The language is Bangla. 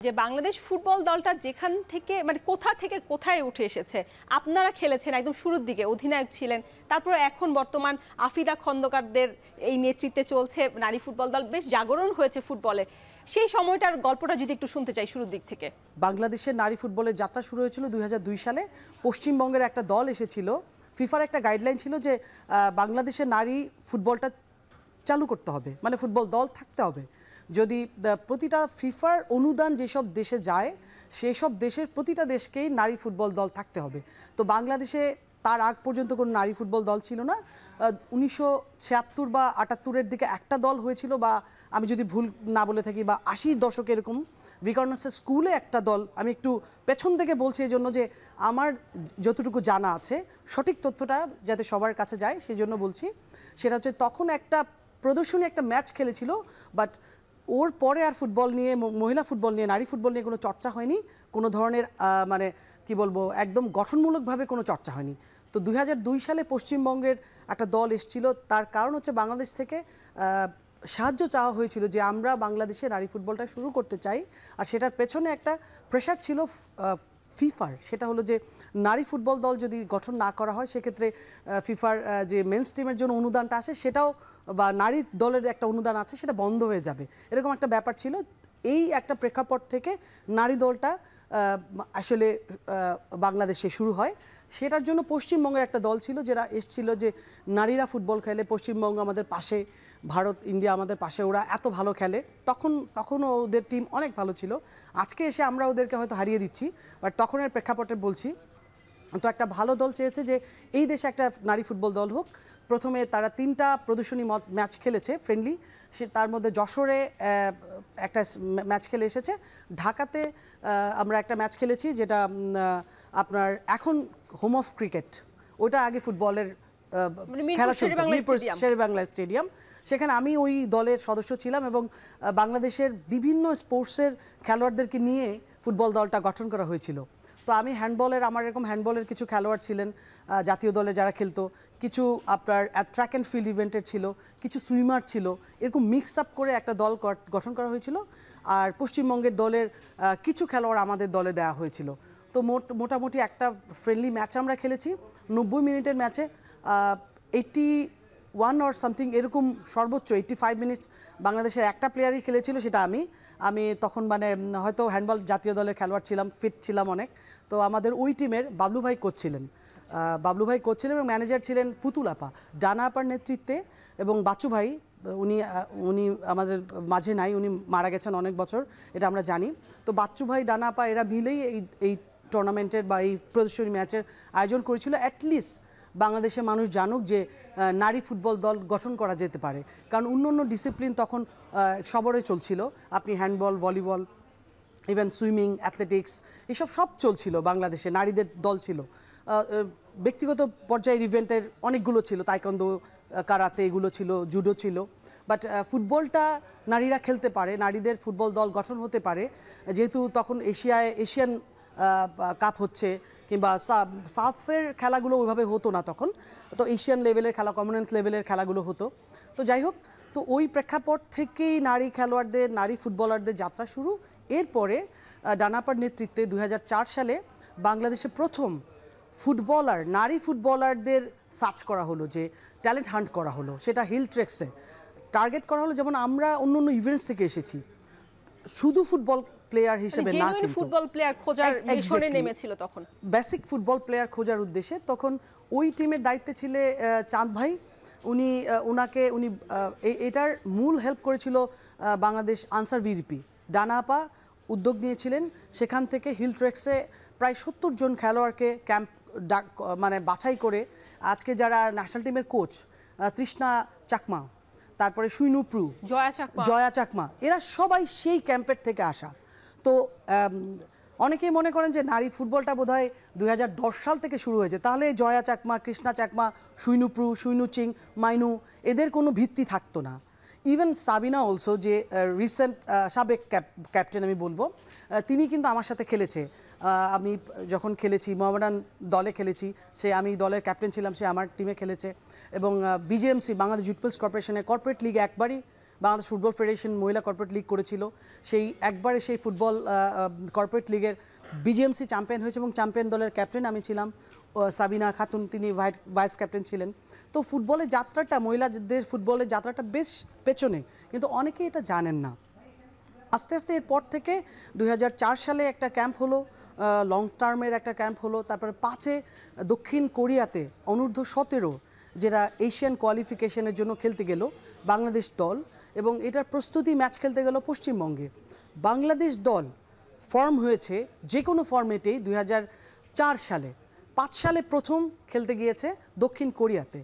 যে বাংলাদেশ ফুটবল দলটা যেখান থেকে মানে কোথা থেকে কোথায় উঠে এসেছে। আপনারা খেলেছেন একদম শুরুর দিকে, অধিনায়ক ছিলেন, তারপর এখন বর্তমান আফিদা খন্দকারদের এই নেতৃত্বে চলছে নারী ফুটবল দল, বেশ জাগরণ হয়েছে ফুটবলে। সেই সময়টার গল্পটা যদি একটু শুনতে চাই শুরুর দিক থেকে। বাংলাদেশের নারী ফুটবলের যাত্রা শুরু হয়েছিল 2002 সালে। পশ্চিমবঙ্গের একটা দল এসেছিল, ফিফার একটা গাইডলাইন ছিল যে বাংলাদেশের নারী ফুটবলটা চালু করতে হবে, মানে ফুটবল দল থাকতে হবে। যদি প্রতিটা ফিফার অনুদান যেসব দেশে যায় সেই সব দেশের প্রতিটা দেশকেই নারী ফুটবল দল থাকতে হবে। তো বাংলাদেশে তার আগ পর্যন্ত কোনো নারী ফুটবল দল ছিল না। 1976 বা 78-এর দিকে একটা দল হয়েছিল, বা আমি যদি ভুল না বলে থাকি, বা 80-র দশকে এরকম ভিকারনাসের স্কুলে একটা দল। আমি একটু পেছন থেকে বলছি এই জন্য যে আমার যতটুকু জানা আছে সঠিক তথ্যটা যাতে সবার কাছে যায় সেই জন্য বলছি। সেটা হচ্ছে তখন একটা প্রদর্শনী একটা ম্যাচ খেলেছিল, বাট ওর পরে আর ফুটবল নিয়ে, মহিলা ফুটবল নিয়ে, নারী ফুটবল নিয়ে কোনো চর্চা হয়নি। কোনো ধরনের মানে কি বলবো, একদম গঠনমূলকভাবে কোনো চর্চা হয়নি। তো 2002 সালে পশ্চিমবঙ্গের একটা দল এসেছিল। তার কারণ হচ্ছে বাংলাদেশ থেকে সাহায্য চাওয়া হয়েছিল যে আমরা বাংলাদেশে নারী ফুটবলটা শুরু করতে চাই। আর সেটার পেছনে একটা প্রেশার ছিল ফিফার, সেটা হলো যে নারী ফুটবল দল যদি গঠন না করা হয় সেক্ষেত্রে ফিফার যে মেন্স টিমের জন্য অনুদানটা আসে সেটাও, বা নারী দলের একটা অনুদান আছে সেটা বন্ধ হয়ে যাবে, এরকম একটা ব্যাপার ছিল। এই একটা প্রেক্ষাপট থেকে নারী দলটা আসলে বাংলাদেশে শুরু হয়। সেটার জন্য পশ্চিমবঙ্গের একটা দল ছিল যারা এসেছিল যে নারীরা ফুটবল খেলে, পশ্চিমবঙ্গ আমাদের পাশে, ভারত ইন্ডিয়া আমাদের পাশে, ওরা এত ভালো খেলে। তখনও ওদের টিম অনেক ভালো ছিল। আজকে এসে আমরা ওদেরকে হয়তো হারিয়ে দিচ্ছি, বাট তখনের প্রেক্ষাপটে বলছি। তো একটা ভালো দল চেয়েছে যে এই দেশে একটা নারী ফুটবল দল হোক। প্রথমে তারা 3টা প্রদর্শনী ম্যাচ খেলেছে ফ্রেন্ডলি, তার মধ্যে যশোরে একটা ম্যাচ খেলে এসেছে, ঢাকাতে আমরা একটা ম্যাচ খেলেছি যেটা আপনার এখন হোম অফ ক্রিকেট, ওটা আগে ফুটবলের খেলা চলতো, শেরেবাংলা স্টেডিয়াম। সেখানে আমি ওই দলের সদস্য ছিলাম এবং বাংলাদেশের বিভিন্ন স্পোর্টসের খেলোয়াড়দেরকে নিয়ে ফুটবল দলটা গঠন করা হয়েছিল। তো আমি আমার এরকম হ্যান্ডবলের কিছু খেলোয়াড় ছিলেন জাতীয় দলে যারা খেলতো, কিছু আপনার ট্র্যাক অ্যান্ড ফিল্ড ইভেন্টের ছিল, কিছু সুইমার ছিল, এরকম মিক্স আপ করে একটা দল গঠন করা হয়েছিল। আর পশ্চিমবঙ্গের দলের কিছু খেলোয়াড় আমাদের দলে দেওয়া হয়েছিল। তো মোটামুটি একটা ফ্রেন্ডলি ম্যাচ আমরা খেলেছি। 90 মিনিটের ম্যাচে 81 অর সামথিং এরকম, সর্বোচ্চ 85 মিনিটস বাংলাদেশের একটা প্লেয়ারই খেলেছিল, সেটা আমি তখন মানে হয়তো হ্যান্ডবল জাতীয় দলের খেলোয়াড় ছিলাম, ফিট ছিলাম অনেক। তো আমাদের ওই টিমের বাবলু ভাই কোচ ছিলেন, এবং ম্যানেজার ছিলেন পুতুল আপা, ডানা আপার নেতৃত্বে। এবং বাচ্চু ভাই উনি আমাদের মাঝে নাই, উনি মারা গেছেন অনেক বছর, এটা আমরা জানি। তো বাচ্চু ভাই, ডানা আপা এরা মিলেই এই টুর্নামেন্টের বা এই প্রদর্শনী ম্যাচের আয়োজন করেছিল। অ্যাটলিস্ট বাংলাদেশের মানুষ জানুক যে নারী ফুটবল দল গঠন করা যেতে পারে, কারণ অন্য ডিসিপ্লিন তখন সবরে চলছিল। আপনি handball, volleyball, even swimming, athletics, এসব সব চলছিল বাংলাদেশে, নারীদের দল ছিল। ব্যক্তিগত পর্যায়ের ইভেন্টের অনেকগুলো ছিল, তাইকোয়ান্দো, কারাতে, এগুলো ছিল, জুডো ছিল। বাট ফুটবলটা নারীরা খেলতে পারে, নারীদের ফুটবল দল গঠন হতে পারে, যেহেতু তখন এশিয়ান কাপ হচ্ছে, কিংবা সাফের খেলাগুলো ওইভাবে হতো না তখন, তো এশিয়ান লেভেলের খেলা, কমনওয়েলথ লেভেলের খেলাগুলো হতো। তো যাই হোক, তো ওই প্রেক্ষাপট থেকেই নারী খেলোয়াড়দের, নারী ফুটবলারদের যাত্রা শুরু। এরপরে ডানাপার নেতৃত্বে 2004 সালে বাংলাদেশে প্রথম নারী ফুটবলারদের সার্চ করা হলো, যে ট্যালেন্ট হান্ট করা হলো, সেটা হিল ট্রেক্সে টার্গেট করা হলো। যেমন আমরা অন্য ইভেন্টস থেকে এসেছি, শুধু ফুটবল প্লেয়ার হিসেবে না, কিন্তু ফুটবল প্লেয়ার খোঁজার মিশনে নেমেছিল তখন, বেসিক ফুটবল প্লেয়ার খোঁজার উদ্দেশ্যে। তখন ওই টিমের দায়িত্বে ছিল চাঁদ ভাই। উনি এটার মূল হেল্প করেছিল বাংলাদেশ আনসার ভিডিপি, ডানা আপা উদ্যোগ নিয়েছিলেন। সেখান থেকে হিল ট্রেক্সে প্রায় 70 জন খেলোয়াড়কে মানে বাছাই করে আজকে যারা ন্যাশনাল টিমের কোচ, তৃষ্ণা চাকমা, তারপরে সুইনুপ্রু, জয়া চাকমা, এরা সবাই সেই ক্যাম্পের থেকে আসা। তো অনেকেই মনে করেন যে নারী ফুটবলটা বোধহয় 2010 সাল থেকে শুরু হয়েছে, তাহলে জয়া চাকমা, কৃষ্ণা চাকমা, সুইনুপ্রু, সুইনুচিং, মাইনু, এদের কোনো ভিত্তি থাকতো না। ইভেন সাবিনা অলসো, যে রিসেন্ট সাবেক ক্যাপ্টেন আমি বলবো, তিনি কিন্তু আমার সাথে খেলেছে। আমি যখন খেলেছি, মোহামেডান দলে খেলেছি, আমি দলের ক্যাপ্টেন ছিলাম, সে আমার টিমে খেলেছে। এবং বিজেএমসি, বাংলাদেশ জুট মিলস কর্পোরেশনের কর্পোরেট লিগে একবারই বাংলাদেশ ফুটবল ফেডারেশন মহিলা কর্পোরেট লিগ করেছিল, সেই একবারে সেই ফুটবল কর্পোরেট লিগের বিজিএমসি চ্যাম্পিয়ন হয়েছে এবং চ্যাম্পিয়ন দলের ক্যাপ্টেন আমি ছিলাম, সাবিনা খাতুন তিনি ভাইস ক্যাপ্টেন ছিলেন। তো ফুটবলের যাত্রাটা, মহিলাদের ফুটবলের যাত্রাটা বেশ পেছনে, কিন্তু অনেকেই এটা জানেন না। আস্তে আস্তে এরপর থেকে 2004 সালে একটা ক্যাম্প হলো, লং টার্মের একটা ক্যাম্প হলো, তারপরে 5-এ দক্ষিণ কোরিয়াতে অনূর্ধ্ব-17 যেটা এশিয়ান কোয়ালিফিকেশনের জন্য খেলতে গেল বাংলাদেশ দল, এবং এটার প্রস্তুতি ম্যাচ খেলতে গেল পশ্চিমবঙ্গে। বাংলাদেশ দল ফর্ম হয়েছে যে কোনো ফর্মেটেই 2004 সালে। 5 সালে প্রথম খেলতে গিয়েছে দক্ষিণ কোরিয়াতে।